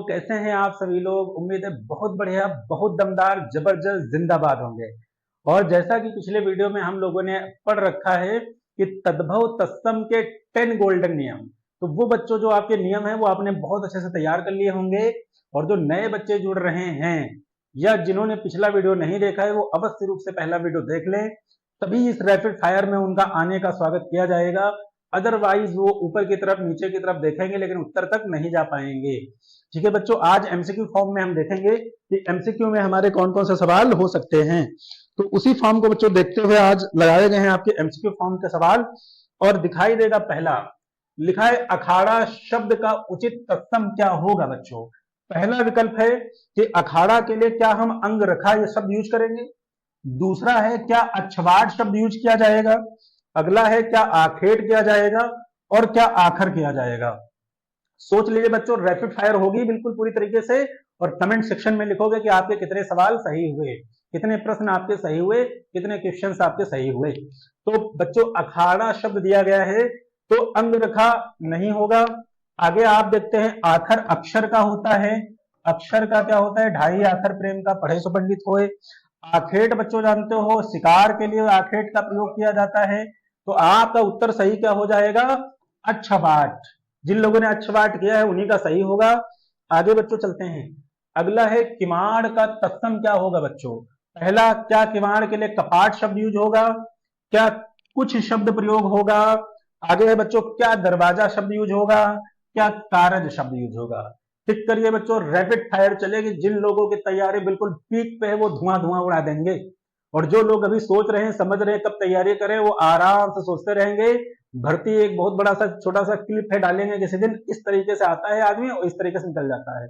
कैसे हैं आप सभी लोग? उम्मीद है बहुत बढ़िया, बहुत दमदार, जबरदस्त, जिंदाबाद होंगे। और जैसा कि पिछले वीडियो में हम लोगों ने पढ़ रखा है कि तद्भव तत्सम के 10 गोल्डन नियम, तो वो बच्चों जो आपके नियम है वो आपने बहुत अच्छे से तैयार कर लिए होंगे। और जो नए बच्चे जुड़ रहे हैं या जिन्होंने पिछला वीडियो नहीं देखा है वो अवश्य रूप से पहला वीडियो देख लें, तभी इस रैपिड फायर में उनका आने का स्वागत किया जाएगा। अदरवाइज वो ऊपर की तरफ नीचे की तरफ देखेंगे लेकिन उत्तर तक नहीं जा पाएंगे। ठीक है बच्चों, आज एमसीक्यू फॉर्म में हम देखेंगे कि एमसीक्यू में हमारे कौन कौन से सवाल हो सकते हैं। तो उसी फॉर्म को बच्चों देखते हुए आज लगाए गए हैं आपके एमसीक्यू फॉर्म के सवाल। और दिखाई देगा पहला, लिखा है अखाड़ा शब्द का उचित तत्सम क्या होगा बच्चों। पहला विकल्प है कि अखाड़ा के लिए क्या हम अंग रखा ये शब्द यूज करेंगे। दूसरा है क्या अक्षवाट शब्द यूज किया जाएगा। अगला है क्या आखेट किया जाएगा और क्या आखर किया जाएगा। सोच लीजिए बच्चों, रैपिड फायर होगी बिल्कुल पूरी तरीके से और कमेंट सेक्शन में लिखोगे कि आपके कितने सवाल सही हुए, कितने प्रश्न आपके सही हुए, कितने क्वेश्चंस आपके सही हुए। तो बच्चों अखाड़ा शब्द दिया गया है तो अंग रखा नहीं होगा। आगे आप देखते हैं आखर अक्षर का होता है। अक्षर का क्या होता है? ढाई आखर प्रेम का पढ़े सो पंडित होए। आखेट बच्चों जानते हो शिकार के लिए आखेट का प्रयोग किया जाता है। तो आपका उत्तर सही क्या हो जाएगा? अक्षवाट। जिन लोगों ने अक्षवाट किया है उन्हीं का सही होगा। आगे बच्चों चलते हैं। अगला है किवाड़ का तत्सम क्या होगा बच्चों। पहला, क्या किवाड़ के लिए कपाट शब्द यूज होगा, क्या कुछ शब्द प्रयोग होगा। आगे है बच्चों क्या दरवाजा शब्द यूज होगा, क्या कारज शब्द यूज होगा। टिक करिए बच्चों, रैपिड फायर चलेगी। जिन लोगों की तैयारी बिल्कुल पीक पे है वो धुआं धुआं उड़ा देंगे और जो लोग अभी सोच रहे हैं समझ रहे हैं कब तैयारी करें वो आराम से सोचते रहेंगे। भर्ती एक बहुत बड़ा सा छोटा सा क्लिप है, डालेंगे किसी दिन। इस तरीके से आता है आदमी और इस तरीके से निकल जाता है।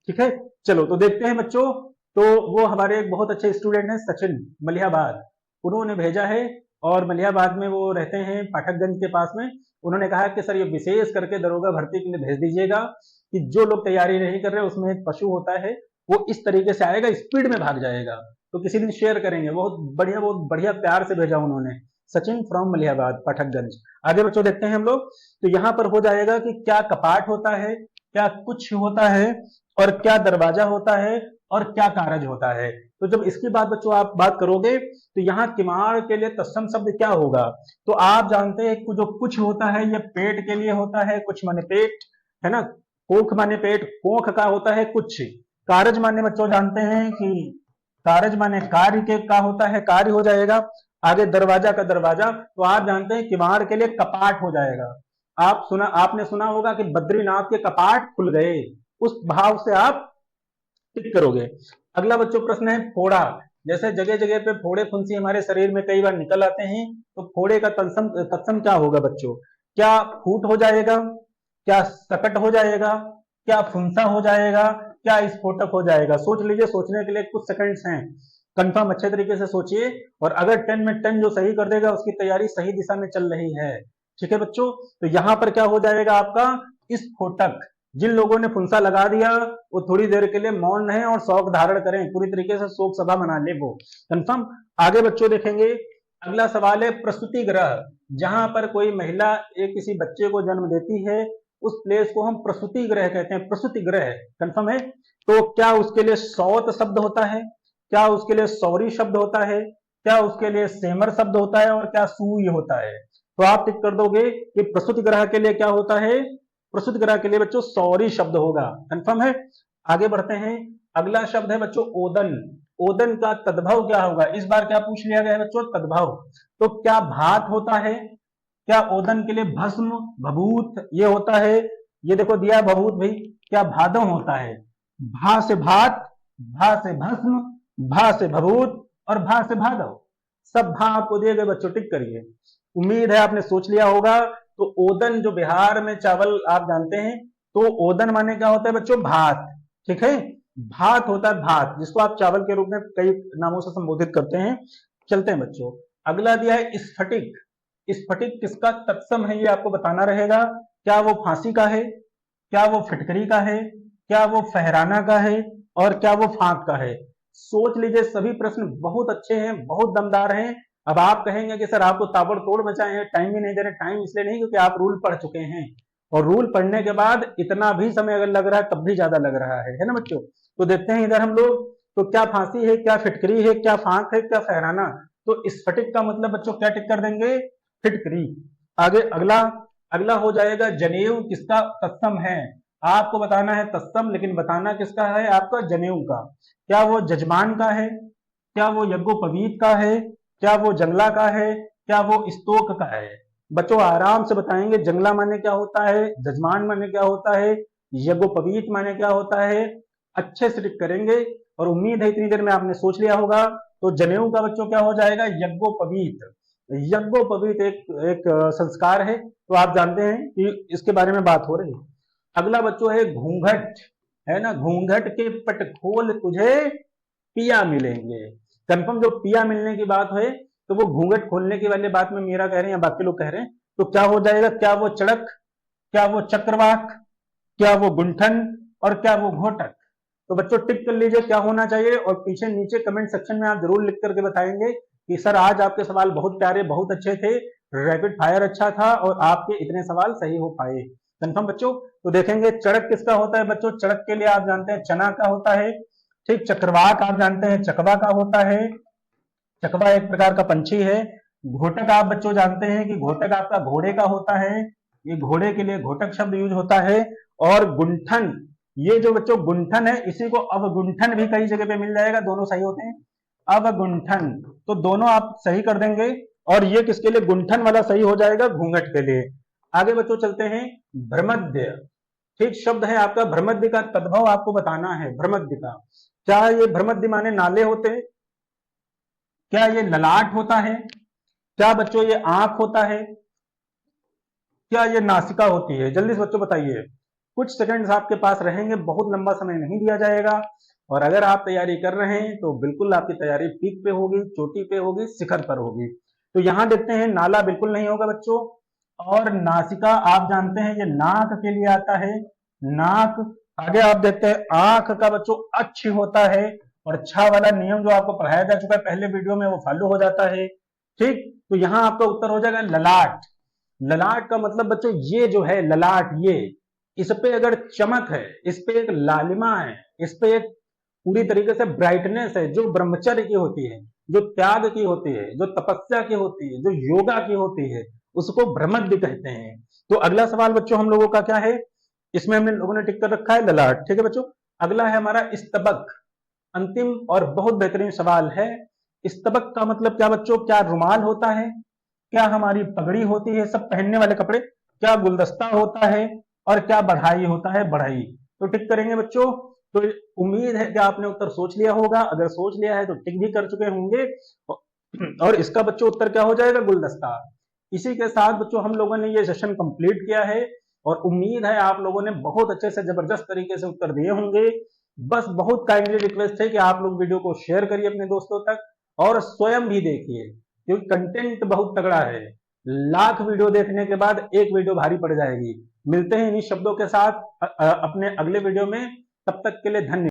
ठीक है, चलो तो देखते हैं बच्चों। तो वो हमारे एक बहुत अच्छे स्टूडेंट हैं सचिन मलिहाबाद, उन्होंने भेजा है और मलिहाबाद में वो रहते हैं पाठकगंज के पास में। उन्होंने कहा कि सर ये विशेष करके दरोगा भर्ती के लिए भेज दीजिएगा कि जो लोग तैयारी नहीं कर रहे उसमें एक पशु होता है वो इस तरीके से आएगा, स्पीड में भाग जाएगा। तो किसी दिन शेयर करेंगे। बहुत बढ़िया प्यार से भेजा उन्होंने, सचिन फ्रॉम मलिहाबाद पाठकगंज। आगे बच्चों देखते हैं हम लोग। तो यहां पर हो जाएगा कि क्या कपाट होता है, क्या कुछ होता है और क्या दरवाजा होता है और क्या कारज होता है। तो जब इसकी बात बच्चों आप बात करोगे तो यहाँ किवाड़ के लिए तत्सम शब्द क्या होगा। तो आप जानते हैं जो कुछ होता है ये पेट के लिए होता है, कुछ माने पेट है ना, कोख माने पेट, कोख का होता है कुछ। कारज माने बच्चों जानते हैं कि कारज माने कार्य के का होता है, कार्य हो जाएगा। आगे दरवाजा का दरवाजा, तो आप जानते हैं किवाड़ के लिए कपाट हो जाएगा। आपने सुना होगा कि बद्रीनाथ के कपाट खुल गए, उस भाव से आप टिक करोगे। अगला बच्चों प्रश्न है फोड़ा। जैसे जगह जगह पे फोड़े फुंसी हमारे शरीर में कई बार निकल आते हैं, तो फोड़े का तत्सम क्या होगा बच्चों। क्या फूट हो जाएगा, क्या सकट हो जाएगा, क्या फुंसा हो जाएगा, क्या स्फोटक हो जाएगा। सोच लीजिए, सोचने के लिए कुछ सेकंड्स हैं, कंफर्म अच्छे तरीके से सोचिए। और अगर 10 में 10 जो सही कर देगा उसकी तैयारी सही दिशा में चल रही है। ठीक है बच्चों, तो यहां पर क्या हो जाएगा आपका स्फोटक। जिन लोगों ने फुंसा लगा दिया वो थोड़ी देर के लिए मौन रहें और शोक धारण करें, पूरी तरीके से शोक सभा मना ले वो कंफर्म। आगे बच्चों देखेंगे। अगला सवाल है प्रसूति गृह। जहां पर कोई महिला एक किसी बच्चे को जन्म देती है उस प्लेस को हम प्रसूति गृह कहते हैं, प्रसूति गृह कंफर्म है। तो क्या उसके लिए सौत शब्द होता है, क्या उसके लिए सौरी शब्द होता है, क्या उसके लिए सेमर शब्द होता है और क्या सूय होता है। तो आप टिक कर दोगे कि प्रसूति गृह के लिए क्या होता है, प्रसूति गृह के लिए बच्चों सौरी शब्द होगा, कंफर्म है। आगे बढ़ते हैं। अगला शब्द है बच्चों ओदन। ओदन का तद्भव क्या होगा, इस बार क्या पूछ लिया गया है बच्चों, तद्भव। तो क्या भात होता है, क्या ओदन के लिए भस्म भभूत ये होता है। ये देखो दिया भभूत भाई। क्या भादव होता है, भा से भात, भा से भस्म, भा से भभूत और भा से भादव। सब भा आपको दिए गए बच्चों, टिक करिए। उम्मीद है आपने सोच लिया होगा। तो ओदन जो बिहार में चावल आप जानते हैं, तो ओदन माने क्या होता है बच्चों, भात। ठीक है, भात होता है भात, जिसको आप चावल के रूप में कई नामों से संबोधित करते हैं। चलते हैं बच्चों। अगला दिया है स्फटिक। स्फटिक किसका तत्सम है ये आपको बताना रहेगा। क्या वो फांसी का है, क्या वो फिटकरी का है, क्या वो फहराना का है और क्या वो फांक का है। सोच लीजिए, सभी प्रश्न बहुत अच्छे हैं, बहुत दमदार हैं। अब आप कहेंगे कि सर आपको ताबड़तोड़ मचाए हैं, टाइम भी नहीं दे रहे। टाइम इसलिए नहीं क्योंकि आप रूल पढ़ चुके हैं और रूल पढ़ने के बाद इतना भी समय अगर लग रहा है तब भी ज्यादा लग रहा है ना बच्चों। तो देखते हैं इधर हम लोग, तो क्या फांसी है, क्या फिटकरी है, क्या फांक है, क्या फहराना। तो स्फटिक का मतलब बच्चों क्या टिक कर देंगे, फिटकरी। आगे अगला अगला हो जाएगा जनेऊ किसका तत्सम है। आपको बताना है तत्सम, लेकिन बताना किसका है, आपका जनेऊ का। क्या वो जजमान का है, क्या वो यज्ञोपवीत का है, क्या वो जंगला का है, क्या वो स्तोक का है। बच्चों आराम से बताएंगे, जंगला माने क्या होता है, जजमान माने क्या होता है, यज्ञोपवीत माने क्या होता है, अच्छे से टिक करेंगे। और उम्मीद है इतनी देर में आपने सोच लिया होगा। तो जनेऊ का बच्चों क्या हो जाएगा, यज्ञोपवीत। यज्ञोपवीत एक संस्कार है, तो आप जानते हैं कि इसके बारे में बात हो रही है। अगला बच्चों है घूंघट, है ना, घूंघट के पट खोल तुझे पिया मिलेंगे। कंफर्म जो पिया मिलने की बात है, तो वो घूंघट खोलने की वाली बात में मीरा कह रहे हैं या बाकी लोग कह रहे हैं। तो क्या हो जाएगा, क्या वो चड़क, क्या वो चक्रवाक, क्या वो गुंठन, और क्या वो घोटक। तो बच्चों टिक कर लीजिए क्या होना चाहिए, और पीछे नीचे कमेंट सेक्शन में आप जरूर लिख करके बताएंगे कि सर आज आपके सवाल बहुत प्यारे, बहुत अच्छे थे, रैपिड फायर अच्छा था और आपके इतने सवाल सही हो पाए। कंफर्म बच्चों। तो देखेंगे चड़क किसका होता है बच्चों, चड़क के लिए आप जानते हैं चना का होता है। ठीक, चक्रवाक आप जानते हैं चकवा का होता है, चकवा एक प्रकार का पंछी है। घोटक आप बच्चों जानते हैं कि घोटक आपका घोड़े का होता है, ये घोड़े के लिए घोटक शब्द यूज होता है। और गुंठन, ये जो बच्चों गुंठन है, इसी को अवगुंठन भी कई जगह पे मिल जाएगा, दोनों सही होते हैं। अवगुंठन, तो दोनों आप सही कर देंगे। और ये किसके लिए, गुंठन वाला सही हो जाएगा घूंघट के लिए। आगे बच्चों चलते हैं, भ्रमध्य। ठीक, शब्द है आपका भ्रमध्य का तद्भव आपको बताना है। भ्रमध्य का क्या, ये भ्रमध्य माने नाले होते हैं, क्या ये ललाट होता है, क्या बच्चों ये आंख होता है, क्या ये नासिका होती है। जल्दी से बच्चों बताइए, कुछ सेकंड्स आपके पास रहेंगे, बहुत लंबा समय नहीं दिया जाएगा। और अगर आप तैयारी कर रहे हैं तो बिल्कुल आपकी तैयारी पीक पे होगी, चोटी पे होगी, शिखर पर होगी। तो यहां देखते हैं नाला बिल्कुल नहीं होगा बच्चों। और नासिका आप जानते हैं ये नाक के लिए आता है, नाक। आगे आप देखते हैं आंख का बच्चों अच्छ होता है, और छा वाला नियम जो आपको पढ़ाया जा चुका है पहले वीडियो में, वो फॉलो हो जाता है। ठीक, तो यहां आपका उत्तर हो जाएगा ललाट। ललाट का मतलब बच्चों ये जो है ललाट, ये इस पे अगर चमक है, इस पे एक लालिमा है, इस पे एक पूरी तरीके से ब्राइटनेस है, जो ब्रह्मचर्य की होती है, जो त्याग की होती है, जो तपस्या की होती है, जो योगा की होती है, उसको भ्रमध्य कहते हैं। तो अगला सवाल बच्चों हम लोगों का क्या है, इसमें हमने लोगों ने टिक कर रखा है ललाट। ठीक है बच्चों, अगला है हमारा स्तबक। अंतिम और बहुत बेहतरीन सवाल है। स्तबक का मतलब क्या बच्चों, क्या रुमाल होता है, क्या हमारी पगड़ी होती है, सब पहनने वाले कपड़े, क्या गुलदस्ता होता है, और क्या बढ़ाई होता है, बढ़ाई। तो टिक करेंगे बच्चों। तो उम्मीद है कि आपने उत्तर सोच लिया होगा, अगर सोच लिया है तो टिक भी कर चुके होंगे। और इसका बच्चों उत्तर क्या हो जाएगा, गुलदस्ता। इसी के साथ बच्चों हम लोगों ने ये सेशन कंप्लीट किया है, और उम्मीद है आप लोगों ने बहुत अच्छे से जबरदस्त तरीके से उत्तर दिए होंगे। बस बहुत काइंडली रिक्वेस्ट है कि आप लोग वीडियो को शेयर करिए अपने दोस्तों तक, और स्वयं भी देखिए, क्योंकि कंटेंट बहुत तगड़ा है। लाख वीडियो देखने के बाद एक वीडियो भारी पड़ जाएगी। मिलते हैं इन्हीं शब्दों के साथ अपने अगले वीडियो में, तब तक के लिए धन्यवाद।